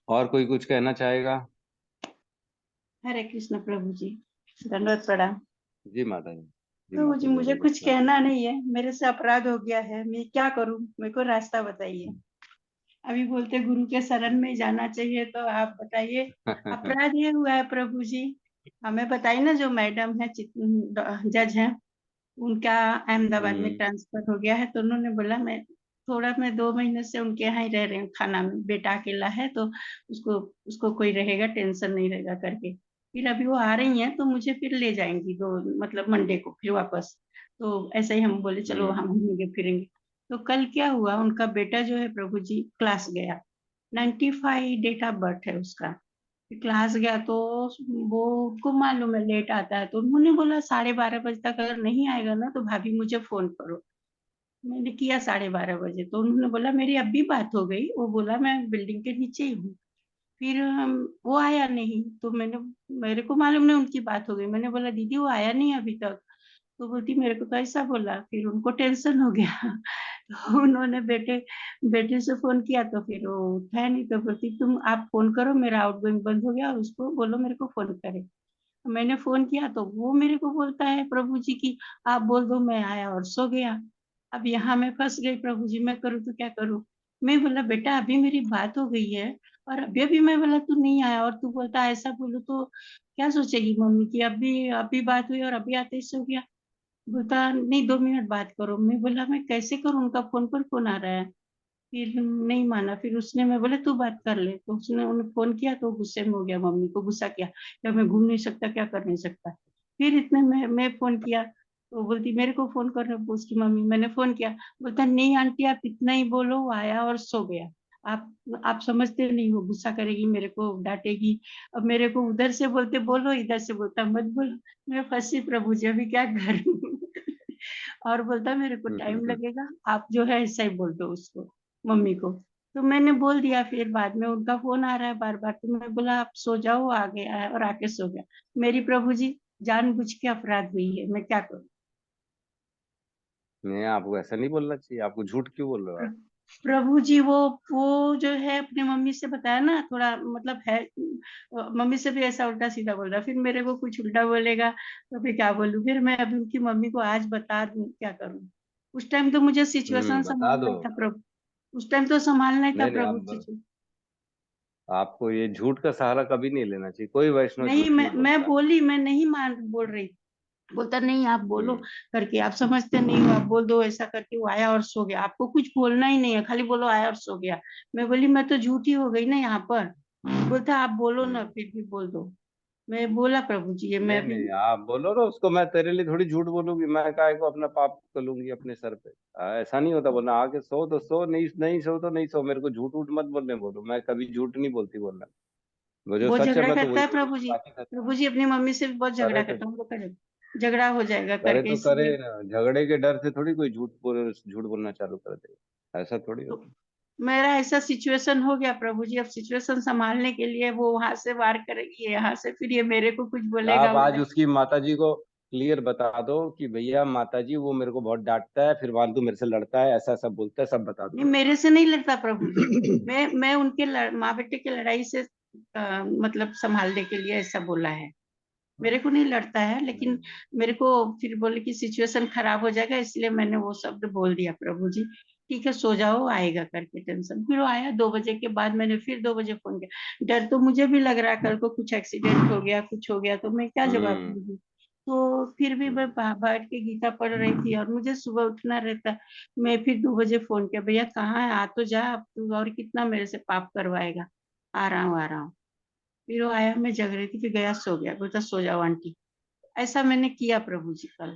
और कोई कुछ कहना चाहेगा? हरे कृष्ण प्रभु जी, दंडवत प्रणाम। जी माता जी। जी प्रभु माता जी, जी, मुझे दंडवत कुछ कहना नहीं है, मेरे से अपराध हो गया है, मैं क्या करूं? मेरे को रास्ता बताइए। अभी बोलते गुरु के शरण में जाना चाहिए, तो आप बताइए प्रणाम। अपराध ये हुआ है प्रभु जी। हमें बताइए ना, जो मैडम है जज है, उनका अहमदाबाद में ट्रांसफर हो गया है, तो उन्होंने बोला मैं 2 महीने से उनके यहाँ ही रह रही हूँ, खाना में, बेटा अकेला है तो उसको उसको कोई रहेगा, टेंशन नहीं रहेगा करके। फिर अभी वो आ रही हैं तो मुझे फिर ले जाएंगी, मतलब मंडे को फिर वापस। तो ऐसे ही हम बोले चलो हम घूमेंगे फिरेंगे। तो कल क्या हुआ, उनका बेटा जो है प्रभु जी क्लास गया, 95 डेट ऑफ बर्थ है उसका। क्लास गया तो वो को मालूम है लेट आता है, तो उन्होंने बोला 12:30 बजे तक अगर नहीं आएगा ना तो भाभी मुझे फोन करो। मैंने किया 12:30 बजे, तो उन्होंने बोला मेरी अभी बात हो गई, वो बोला मैं बिल्डिंग के नीचे ही हूँ। फिर वो आया नहीं, तो मेरे को मालूम नहीं उनकी बात हो गई। मैंने बोला दीदी वो आया नहीं अभी तक, तो बोलती मेरे को तो ऐसा बोला। फिर उनको टेंशन हो गया तो उन्होंने बेटे बेटे से फोन किया, तो फिर वो उठाया नहीं, तो बोलती तुम आप फोन करो, मेरा आउटगोइंग बंद हो गया और उसको बोलो मेरे को फोन करे। मैंने फोन किया तो वो मेरे को बोलता है प्रभु जी की आप बोल दो मैं आया और सो गया। अब यहाँ मैं फंस गई प्रभु जी, मैं करूँ तो क्या करूँ? मैं बोला बेटा अभी मेरी बात हो गई है, और अभी अभी मैं बोला तू नहीं आया और तू बोलता ऐसा बोलो तो क्या सोचेगी मम्मी की अभी अभी बात हुई और अभी आते ही सो गया। बोलता नहीं 2 मिनट बात करो। मैं बोला मैं कैसे करूँ, उनका फोन पर फोन आ रहा है। फिर नहीं माना, फिर उसने, मैं बोले तू बात कर ले, तो उसने उन्हें फोन किया तो गुस्से में हो गया, मम्मी को गुस्सा किया, क्या मैं घूम नहीं सकता, क्या कर नहीं सकता। फिर इतने में मैं फोन किया तो बोलती मेरे को फोन कर रहे उसकी मम्मी। मैंने फोन किया, बोलता नहीं आंटी आप इतना ही बोलो, वो आया और सो गया। आप समझते नहीं हो, गुस्सा करेगी, मेरे को डांटेगी। अब मेरे को उधर से बोलते बोलो, इधर से बोलता मत बोलो। मैं फंसी प्रभु जी, अभी क्या करूं और बोलता मेरे को टाइम लगेगा, आप जो है ऐसा ही बोल दो उसको, मम्मी को। तो मैंने बोल दिया, फिर बाद में उनका फोन आ रहा है बार बार, तो मैं बोला आप सो जाओ, आ गया है और आके सो गया। मेरी प्रभु जी जानबूझ के अपराध हुई है, मैं क्या करूं? नहीं, आपको ऐसा नहीं बोलना चाहिए, आपको झूठ क्यों बोल रहे हो आप? प्रभु जी वो जो है अपने मम्मी से बताया ना, थोड़ा मतलब है, मम्मी से भी ऐसा उल्टा सीधा बोल रहा, फिर मेरे को कुछ उल्टा बोलेगा तो फिर क्या बोलूं? फिर मैं अभी उनकी मम्मी को आज बता दूं, क्या करूं? उस टाइम तो मुझे सिचुएशन बता संभालना दो। ही था प्रभु, उस टाइम तो संभालना ही था नहीं नहीं, प्रभु आप जी। आपको ये झूठ का सहारा कभी नहीं लेना चाहिए, कोई वैष्णव नहीं, झूठ नहीं मैं बोलता। बोली, मैं नहीं बोल रही। बोलता नहीं आप बोलो हम्म करके, आप समझते नहीं हो, आप बोल दो ऐसा करके, वो आया और सो गया, आपको कुछ बोलना ही नहीं है, खाली बोलो आया और सो गया। मैं बोली मैं तो झूठी हो गई ना यहाँ पर। बोलता आप बोलो ना, हम्म। फिर भी बोल दो। मैं बोला प्रभु जी ये मैं नहीं भी। नहीं, आप बोलो ना उसको, मैं तेरे लिए थोड़ी झूठ बोलूंगी, मैं काहे को अपना पाप को लूंगी अपने सर पे? ऐसा नहीं होता, बोलना आके सो तो सो, नहीं नहीं सो तो नहीं सो, मेरे को झूठ उठ मत बोलने बोलो, मैं कभी झूठ नहीं बोलती बोलना। वो जो वो सच है झगड़ा मैं तो करता वही है बोलूंगी, प्रभु जी, बाकी सच प्रभु जी अपनी मम्मी से भी बहुत करे झगड़ा तो करता हूँ, वो करे झगड़ा हो जाएगा करे करके, तो करे इसलिए। ना, झगड़े के डर से थोड़ी कोई झूठ बोलना चालू कर दे, ऐसा थोड़ी तो होता। मेरा ऐसा सिचुएशन हो गया प्रभु जी, अब सिचुएशन संभालने के लिए वो वहां से वार करेगी, यहाँ से फिर ये मेरे को कुछ बोलेगा आप आज उल्टा। उसकी माताजी को क्लियर बता दो कि भैया माता जी वो मेरे को बहुत डांटता है, फिर वांतु मेरे से लड़ता है, ऐसा सब बोलता है, सब बता नहीं, दो। मेरे से नहीं लड़ता प्रभु जी। मैं उनके माँ बेटे की लड़ाई से मतलब संभालने के लिए ऐसा बोला है। मेरे को नहीं लड़ता है, लेकिन मेरे को फिर बोले कि सिचुएशन खराब हो जाएगा, इसलिए मैंने वो शब्द बोल दिया प्रभु जी। ठीक है, सो जाओ, आएगा करके टेंशन। फिर वो आया 2 बजे के बाद, मैंने फिर 2 बजे फोन किया। डर तो मुझे भी लग रहा है कल को कुछ एक्सीडेंट हो गया, कुछ हो गया तो मैं क्या जवाब हम्म। दूंगी। तो फिर भी मैं बैठ के गीता पढ़ रही थी और मुझे सुबह उठना रहता। मैं फिर 2 बजे फोन किया, भैया कहाँ है, आ तो जा, अब तू और कितना मेरे से पाप करवाएगा। आ रहा हूँ, आ रहा हूँ। फिर वो आया, मैं जग रही थी, फिर गया, सो गया, बोलता सो जाओ आंटी। ऐसा मैंने किया प्रभु जी कल।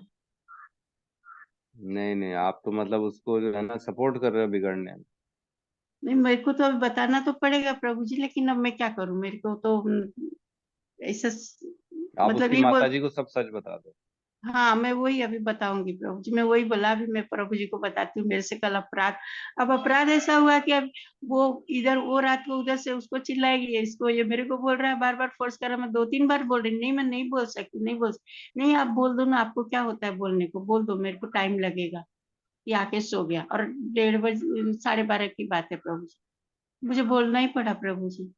नहीं नहीं, आप तो मतलब उसको जो है ना सपोर्ट कर रहे हो बिगड़ने में। नहीं, मेरे को तो अभी बताना तो पड़ेगा प्रभु जी, लेकिन अब मैं क्या करूं, मेरे को तो ऐसा आप मतलब उसकी ये माता बोल। जी को सब सच बता दो। हाँ, मैं वही अभी बताऊंगी प्रभु जी, मैं वही बोला, अभी मैं प्रभु जी को बताती हूँ मेरे से कल अपराध। अब अपराध ऐसा हुआ कि अब वो इधर, वो रात को उधर से उसको चिल्लाएगी, इसको ये मेरे को बोल रहा है, बार बार फोर्स कर रहा है। मैं 2-3 बार बोल रही, नहीं मैं नहीं बोल सकती, नहीं बोल नहीं, आप बोल दो ना, आपको क्या होता है बोलने को, बोल दो, मेरे को टाइम लगेगा। ये आके सो गया, और 1:30 12:30 की बात है प्रभु जी, मुझे बोलना ही पड़ा प्रभु जी।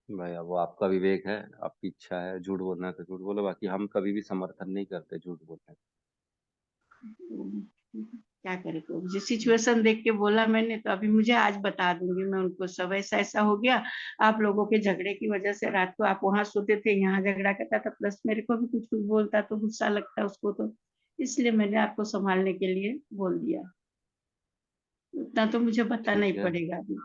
भैया वो आपका विवेक है, आपकी इच्छा है, झूठ बोलना है तो झूठ बोलो, बाकी हम कभी भी समर्थन नहीं करते झूठ बोलने क्या करे प्रभु जी, सिचुएशन देख के बोला मैंने, तो अभी मुझे आज बता दूंगी मैं उनको सब, ऐसा ऐसा हो गया। आप लोगों के झगड़े की वजह से रात को आप वहां सोते थे, यहाँ झगड़ा करता था, प्लस मेरे को भी कुछ कुछ बोलता तो गुस्सा लगता उसको, तो इसलिए मैंने आपको संभालने के लिए बोल दिया। उतना तो मुझे का। बताना ही ठीक है। पड़ेगा अभी।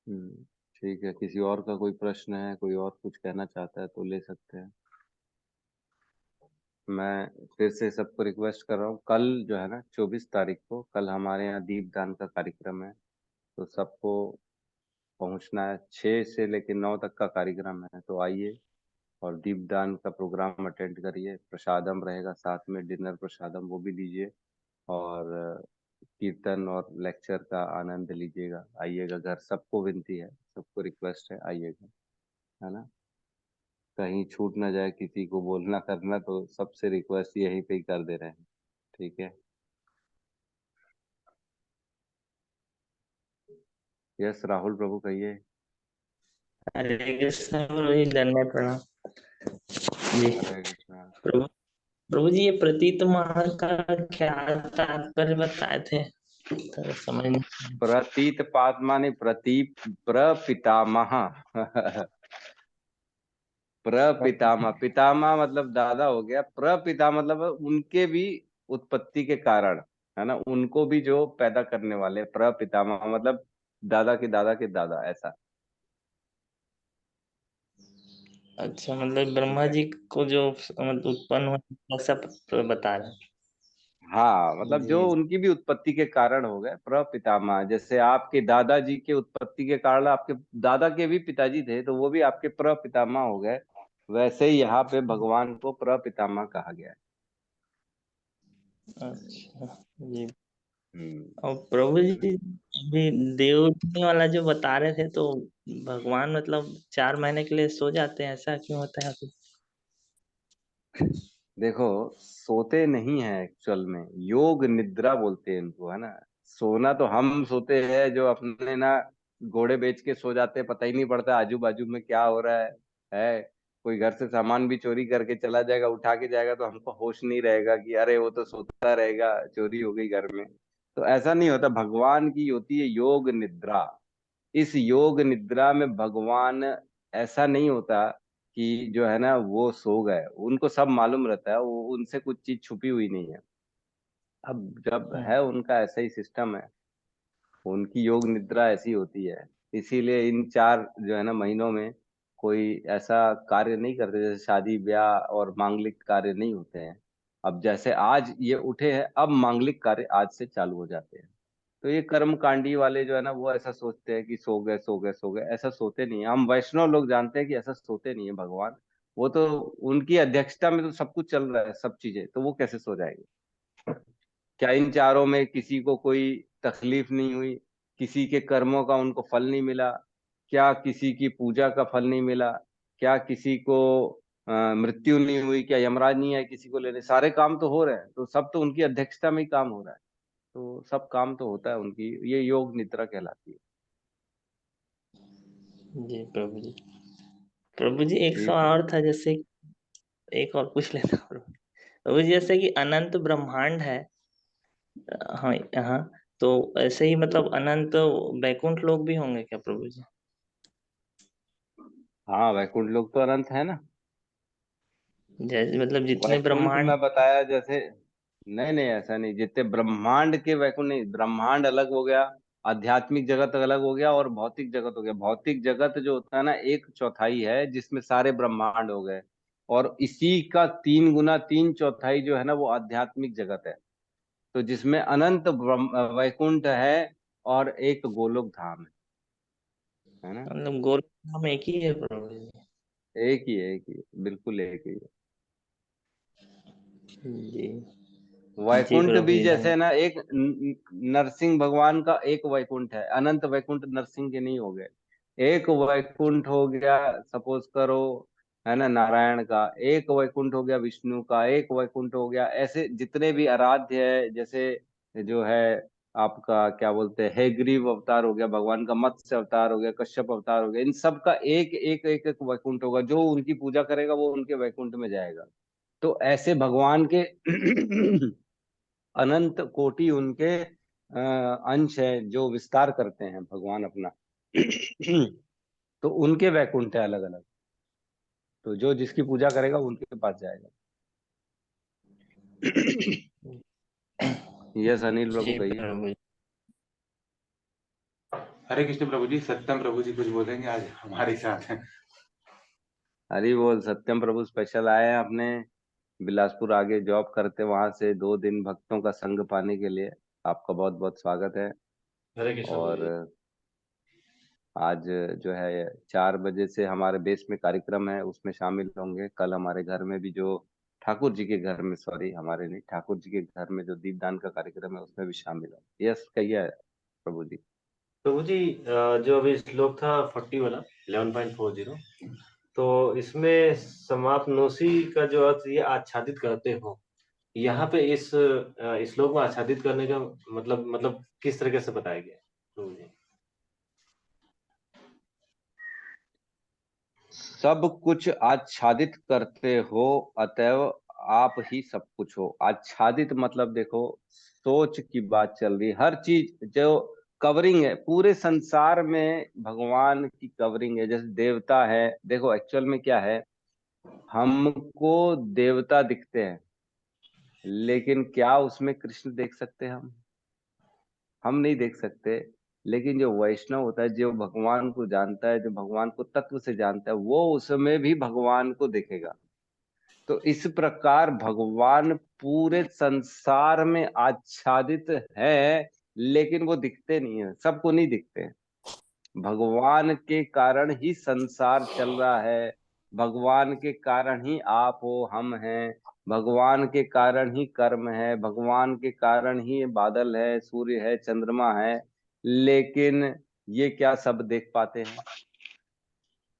हम्म। ठीक है, किसी और का कोई प्रश्न है, कोई और कुछ कहना चाहता है तो ले सकते हैं। मैं फिर से सबको रिक्वेस्ट कर रहा हूँ, कल जो है ना 24 तारीख को, कल हमारे यहाँ दीपदान का कार्यक्रम है। तो सबको पहुंचना है, 6 से लेकर 9 तक का कार्यक्रम है, तो आइए और दीपदान का प्रोग्राम अटेंड करिए। प्रसादम रहेगा साथ में, डिनर प्रसादम वो भी लीजिए, और कीर्तन और लेक्चर का आनंद लीजिएगा। आइएगा घर, सबको विनती है, सबको रिक्वेस्ट है, आइएगा, है ना। कहीं छूट ना जाए किसी को बोलना करना, तो सबसे रिक्वेस्ट यहीं पे ही कर दे रहे हैं। ठीक है। यस राहुल प्रभु कहिए। हरे कृष्ण प्रभु जी, दंडवत प्रणाम जी। हरे कृष्णा। प्रभु प्रभु जी, ये प्रतीत माह का क्या तात्पर्य बताए थे, तो समझ नहीं। प्रतीत पात्मा ने प्रतीप प्रपितामह प्रपितामह, पितामह मतलब दादा हो गया, प्रपिता मतलब उनके भी उत्पत्ति के कारण, है ना, उनको भी जो पैदा करने वाले, प्रपितामह मतलब दादा के दादा के दादा, ऐसा। अच्छा, मतलब ठीक ब्रह्मा है। जी को जो मतलब उत्पन्न हुआ, सब बता रहे हाँ हैं। मतलब जो जी उनकी भी उत्पत्ति के कारण हो गए प्रपितामह, जैसे आपके दादाजी के उत्पत्ति के कारण आपके दादा के भी पिताजी थे, तो वो भी आपके प्रपितामह हो गए। वैसे ही यहाँ पे भगवान को प्रपितामह कहा गया है। अच्छा जी। हम्म। और प्रभु जी, अभी देवनी वाला जो बता रहे थे, तो भगवान मतलब 4 महीने के लिए सो जाते हैं, ऐसा क्यों होता है अभी? देखो, सोते नहीं है एक्चुअल में, योग निद्रा बोलते हैं इनको, है ना। सोना तो हम सोते हैं, जो अपने ना घोड़े बेच के सो जाते हैं, पता ही नहीं पड़ता आजू बाजू में क्या हो रहा है। कोई घर से सामान भी चोरी करके चला जाएगा, उठा के जाएगा, तो हमको होश नहीं रहेगा कि अरे वो तो सोता रहेगा, चोरी हो गई घर में। तो ऐसा नहीं होता, भगवान की होती है योग निद्रा। इस योग निद्रा में भगवान, ऐसा नहीं होता कि जो है ना वो सो गए, उनको सब मालूम रहता है, वो उनसे कुछ चीज छुपी हुई नहीं है। अब जब है उनका ऐसा ही सिस्टम है, उनकी योग निद्रा ऐसी होती है। इसीलिए इन 4 जो है ना महीनों में कोई ऐसा कार्य नहीं करते, जैसे शादी ब्याह और मांगलिक कार्य नहीं होते हैं। अब जैसे आज ये उठे हैं, अब मांगलिक कार्य आज से चालू हो जाते हैं। तो ये कर्म कांडी वाले जो है ना, वो ऐसा सोचते हैं कि सो गए सो गए सो गए, ऐसा सोते नहीं है। हम वैष्णव लोग जानते हैं कि ऐसा सोते नहीं है भगवान। वो तो उनकी अध्यक्षता में तो सब कुछ चल रहा है, सब चीजें, तो वो कैसे सो जाएंगे। क्या इन चारों में किसी को कोई तकलीफ नहीं हुई, किसी के कर्मों का उनको फल नहीं मिला, क्या किसी की पूजा का फल नहीं मिला, क्या किसी को मृत्यु नहीं हुई, क्या यमराज नहीं है किसी को लेने, सारे काम तो हो रहे हैं, तो सब तो उनकी अध्यक्षता में ही काम हो रहा है, तो सब काम तो होता है उनकी, ये योग निद्रा कहलाती है। जी प्रभु जी। प्रभु जी एक ठीक सवाल है। और था, जैसे एक और पूछ लेता हूँ प्रभु जी। जैसे कि अनंत ब्रह्मांड है, हाँ हाँ, तो ऐसे ही मतलब अनंत वैकुंठ लोग भी होंगे क्या प्रभु जी? हाँ, वैकुंठ लोग तो अनंत है ना। जैसे मतलब जितने वैकुंठ ब्रह्मांड। में बताया जैसे, नहीं नहीं ऐसा नहीं, जितने ब्रह्मांड के वैकुंठ नहीं, ब्रह्मांड अलग हो गया, आध्यात्मिक जगत अलग हो गया, और भौतिक जगत हो गया। भौतिक जगत जो होता है ना, 1/4 है जिसमें सारे ब्रह्मांड हो गए, और इसी का 3 गुना 3/4 जो है ना वो आध्यात्मिक जगत है। तो जिसमें अनंत वैकुंठ है और एक गोलोक धाम है ना। मतलब गोल हम एक ही है प्रभु जी? एक ही है, बिल्कुल एक ही है। जी। जी वैकुंठ प्रभु भी जी जैसे धन्यवाद। ना, एक नरसिंह भगवान का एक वैकुंठ है, अनंत वैकुंठ नरसिंह के नहीं हो गए। एक वैकुंठ हो गया सपोज करो, है ना, नारायण का। एक वैकुंठ हो गया विष्णु का। एक वैकुंठ हो गया, ऐसे जितने भी आराध्य है, जैसे जो है आपका क्या बोलते हैं, हेग्रीव अवतार हो गया भगवान का, मत्स्य अवतार हो गया, कश्यप अवतार हो गया, इन सब का एक एक एक एक वैकुंठ होगा। जो उनकी पूजा करेगा वो उनके वैकुंठ में जाएगा। तो ऐसे भगवान के अनंत कोटि उनके अंश है जो विस्तार करते हैं भगवान अपना। तो उनके वैकुंठ है अलग अलग, तो जो जिसकी पूजा करेगा उनके पास जाएगा। यस अनिल प्रभु जी कहिए। प्रभु जी। हरे कृष्ण प्रभु जी। सत्यम प्रभु जी कुछ बोलेंगे, आज हमारे साथ हैं। हरी बोल। सत्यम प्रभु स्पेशल आए हैं अपने बिलासपुर, आगे जॉब करते, वहां से 2 दिन भक्तों का संग पाने के लिए। आपका बहुत बहुत स्वागत है। हरे कृष्ण प्रभु और जी। आज जो है 4 बजे से हमारे बेस में कार्यक्रम है, उसमें शामिल होंगे। कल हमारे घर में भी जो ठाकुर जी के घर में, सॉरी हमारे नहीं, ठाकुर जी के घर में जो दीपदान का कार्यक्रम है उसमें भी शामिल होंगे। यस कहिए प्रभु जी। प्रभु जी, जो अभी श्लोक था 40 वाला 11.40, तो इसमें समापनोसी का जो अर्थ ये आच्छादित करते हो, यहाँ पे इस श्लोक में आच्छादित करने का मतलब किस तरीके से बताया गया प्रभु जी? सब कुछ आच्छादित करते हो, अतएव आप ही सब कुछ हो। आच्छादित मतलब देखो, सोच की बात चल रही है। हर चीज जो कवरिंग है पूरे संसार में, भगवान की कवरिंग है। जैसे देवता है, देखो एक्चुअल में क्या है, हमको देवता दिखते हैं, लेकिन क्या उसमें कृष्ण देख सकते हैं हम नहीं देख सकते। लेकिन जो वैष्णव होता है, जो भगवान को जानता है, जो भगवान को तत्व से जानता है, वो उसमें भी भगवान को देखेगा। तो इस प्रकार भगवान पूरे संसार में आच्छादित है, लेकिन वो दिखते नहीं है, सबको नहीं दिखते। भगवान के कारण ही संसार चल रहा है, भगवान के कारण ही आप हो, हम हैं, भगवान के कारण ही कर्म है, भगवान के कारण ही बादल है, सूर्य है, चंद्रमा है। लेकिन ये क्या सब देख पाते हैं?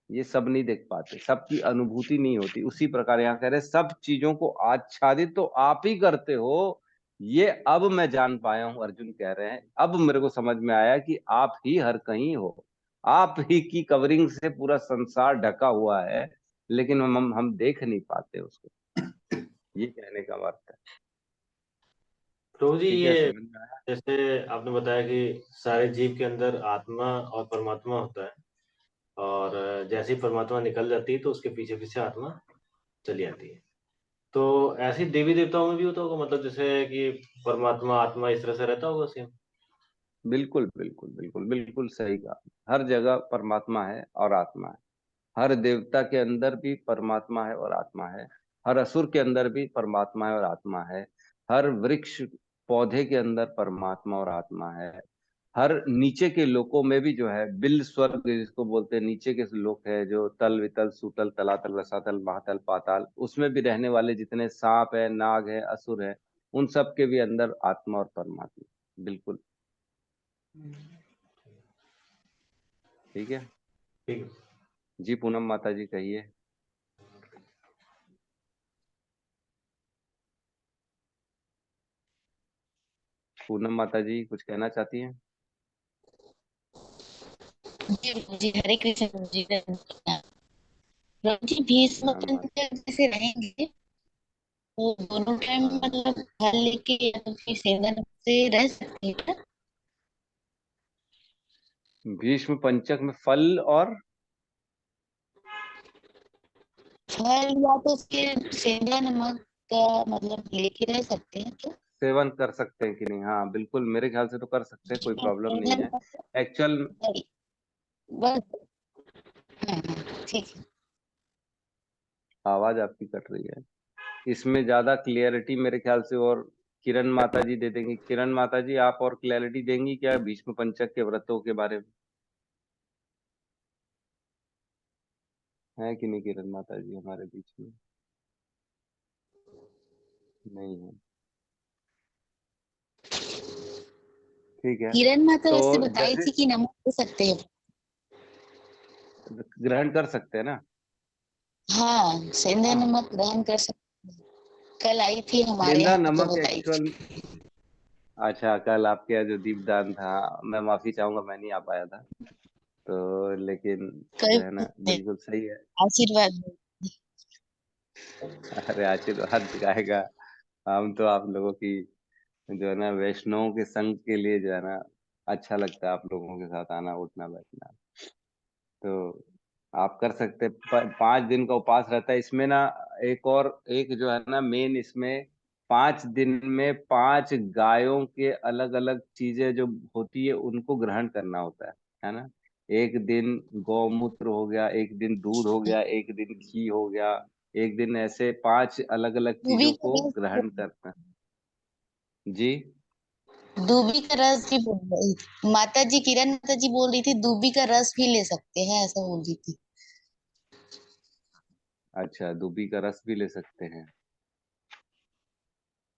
ये सब नहीं देख पाते, सबकी अनुभूति नहीं होती। उसी प्रकार यहाँ कह रहे सब चीजों को आच्छादित तो आप ही करते हो। ये अब मैं जान पाया हूं, अर्जुन कह रहे हैं, अब मेरे को समझ में आया कि आप ही हर कहीं हो। आप ही की कवरिंग से पूरा संसार ढका हुआ है, लेकिन हम देख नहीं पाते उसको। ये कहने का अर्थ है। प्रभु जी, ठीक है, ये समझ में आया। जैसे आपने बताया कि सारे जीव के अंदर आत्मा और परमात्मा होता है, और जैसे ही परमात्मा निकल जाती है तो उसके पीछे पीछे आत्मा चली आती है। तो ऐसे ही देवी देवताओं में भी होता होगा, मतलब जैसे कि परमात्मा आत्मा इस तरह से रहता होगा सेम? बिल्कुल बिल्कुल बिल्कुल बिल्कुल सही कहा। हर जगह परमात्मा है और आत्मा है। हर देवता के अंदर भी परमात्मा है और आत्मा है। हर असुर के अंदर भी परमात्मा है और आत्मा है। हर वृक्ष पौधे के अंदर परमात्मा और आत्मा है। हर नीचे के लोकों में भी जो है, बिल स्वर्ग जिसको बोलते हैं, नीचे के लोक है, जो तल वितल सुतल तलातल रसातल महातल पाताल, उसमें भी रहने वाले जितने सांप है, नाग है, असुर है, उन सब के भी अंदर आत्मा और परमात्मा। बिल्कुल ठीक है। ठीक है। जी पूनम माता जी कहिए। पूनम माता जी कुछ कहना चाहती हैं? जी प्रभु जी, हरे कृष्ण प्रभु जी। प्रभु जी भीष्म हाँ माता। पंचक जैसे रहेंगे वो दोनों टाइम हाँ मतलब फल लेके या तो फिर सेंधा नमक से रह सकते हैं क्या? भीष्म पंचक में फल और फल या तो उसके सेंधा नमक का मतलब लेके रह सकते हैं क्या? सेवन कर सकते हैं कि नहीं? हाँ बिल्कुल, मेरे ख्याल से तो कर सकते हैं, कोई प्रॉब्लम सेंधा नहीं है। नमक एक्चुअल बस। ठीक है। आवाज आपकी कट रही है, इसमें ज्यादा क्लियरिटी मेरे ख्याल से और किरण माता जी दे देंगी। किरण माता जी आप और क्लैरिटी देंगी क्या भीष्म पंचक के व्रतों के बारे में? है कि नहीं किरण माता जी हमारे बीच में? नहीं है। ठीक है, किरण माता तो वैसे बताई जैसे थी कि नमक ले सकते हैं। ग्रहण कर सकते हैं ना? हाँ, सेंधा नमक ग्रहण कर सकते हैं। कल आई थी हमारे सेंधा यहाँ तो नमक बताई एक्चुअल, थी। अच्छा कल आपके यहाँ जो दीपदान था, मैं माफी चाहूंगा मैं नहीं आ पाया था, तो लेकिन कोई जो है ना बात नहीं, बिल्कुल सही है। आशीर्वाद। अरे आशीर्वाद दिखाएगा, हम तो आप लोगों की जो है ना वैष्णव के संग के लिए जो है ना अच्छा लगता है आप लोगों के साथ आना उठना बैठना। तो आप कर सकते हैं, 5 दिन का उपवास रहता है इसमें ना। एक और एक जो है ना मेन इसमें, 5 दिन में 5 गायों के अलग अलग चीजें जो होती है उनको ग्रहण करना होता है ना। एक दिन गौमूत्र हो गया, एक दिन दूध हो गया, एक दिन घी हो गया, एक दिन ऐसे 5 अलग अलग दूबी चीजों का को रस, ग्रहण करना। जी दूबी का रस भी बोल रही थी माता जी, किरण माता जी बोल रही थी दूबी का रस भी ले सकते हैं, ऐसा बोल रही थी। अच्छा, दूबी का रस भी ले सकते हैं।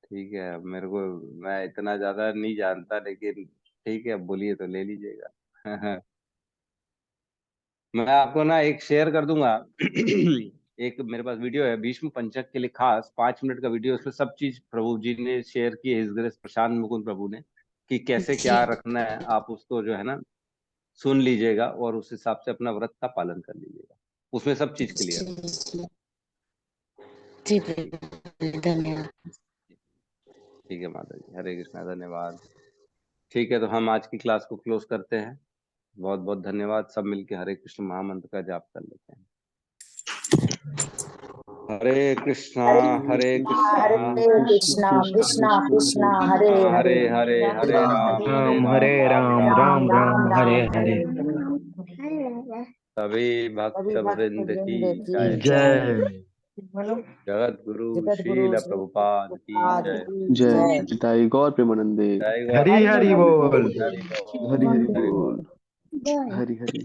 ठीक है, अब मेरे को, मैं इतना ज्यादा नहीं जानता लेकिन ठीक है, अब बोलिए तो ले लीजिएगा। मैं आपको ना एक शेयर कर दूंगा। एक मेरे पास वीडियो है भीष्म पंचक के लिए खास, 5 मिनट का वीडियो, उसमें सब चीज प्रभु जी ने शेयर की है, हिज ग्रेस प्रशांत मुकुंद प्रभु ने, कि कैसे जी क्या रखना है। आप उसको जो है ना सुन लीजिएगा और उस हिसाब से अपना व्रत का पालन कर लीजिएगा, उसमें सब चीज क्लियर है। जी जी ठीक प्रभु, धन्यवाद। ठीक है माता जी, हरे कृष्णा, धन्यवाद। ठीक है, तो हम आज की क्लास को क्लोज करते हैं। बहुत बहुत धन्यवाद, सब मिलके हरे कृष्ण महामंत्र का जाप कर लेते हैं। हरे कृष्णा हरे कृष्णा कृष्णा कृष्णा कृष्णा हरे हरे हरे हरे, हरे राम हरे राम राम, हरे राम राम, राम राम राम हरे हरे हरे। हरे। सभी भक्त सभी भक्त वृंद की वृंद की जय। जय। जगत गुरु जगत गुरु श्रील श्री प्रभुपाद की प्रभुपाद जय। की जय जय। निताई गौर प्रेमानंदे। जय गौर हरि हरि प्रेमानंद। बोल। हरि बोल, हरि हरि हरि बोल। बोल। हरि हरि।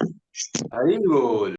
हरि बोल।